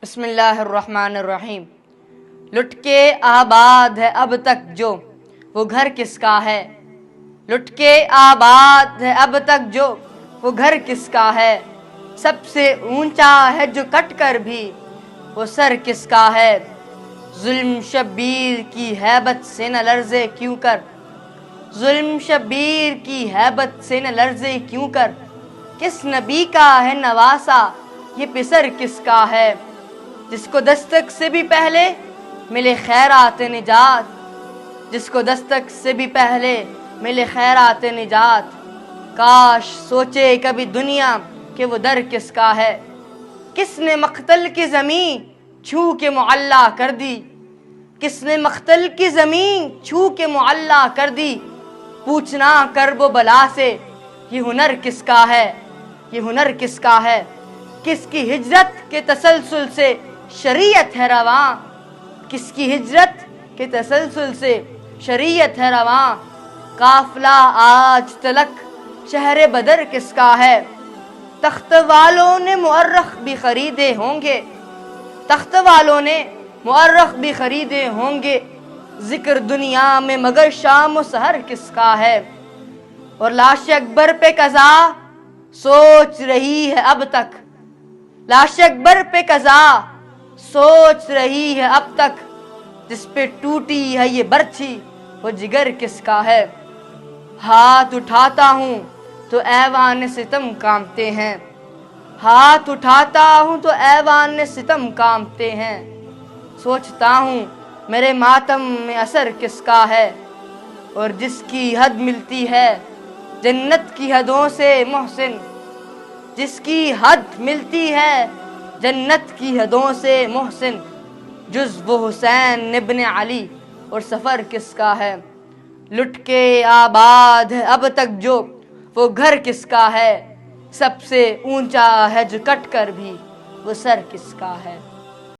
بسم اللہ الرحمن الرحیم۔ لٹ کے آباد ہے اب تک جو وہ گھر کس کا ہے، لٹ کے آباد ہے اب تک جو وہ گھر کس کا ہے، سب سے اونچا ہے جو کٹ کر بھی وہ سر کس کا ہے، ظلم شبیر کی ہیبت سے نہ لرزے کیوں کر، ظلم شبیر کی ہیبت سے نہ لرزے کیوں کر، کس نبی کا ہے نواسا یہ پسر کس کا ہے، جس کو دستک سے بھی پہلے ملے خیرات نجات، جس کو دستک سے بھی پہلے ملے خیرات نجات، کاش سوچے کبھی دنیا کہ وہ در کس کا ہے، کس نے مقتل کی زمین چھو کے معلیٰ کر دی، کس نے مقتل کی زمین چھو کے معلیٰ کر دی، پوچھنا کرب و بلا سے یہ ہنر کس کا ہے، یہ ہنر کس کا ہے، کس کی ہجرت کے تسلسل سے شریعت ہے رواں، کس کی ہجرت کے تسلسل سے شریعت ہے رواں، قافلہ آج تلک شہر بدر کس کا ہے، تخت والوں نے مؤرخ بھی خریدے ہوں گے، تخت والوں نے مؤرخ بھی خریدے ہوں گے، ذکر دنیا میں مگر شام و سحر کس کا ہے، اور لاش اکبر پہ قضا سوچ رہی ہے اب تک، لاش اکبر پہ قضا سوچ رہی ہے اب تک، جس پہ ٹوٹی ہے یہ برچھی وہ جگر کس کا ہے، ہاتھ اٹھاتا ہوں تو ایوان ستم کانپتے ہیں، ہاتھ اٹھاتا ہوں تو ایوان ستم کانپتے ہیں، سوچتا ہوں میرے ماتم میں اثر کس کا ہے، اور جس کی حد ملتی ہے جنت کی حدوں سے محسن، جس کی حد ملتی ہے جنت کی حدوں سے محسن، جز وہ حسین ابن علی اور سفر کس کا ہے، لٹ کے آباد ہے اب تک جو وہ گھر کس کا ہے، سب سے اونچا ہے جو کٹ کر بھی وہ سر کس کا ہے۔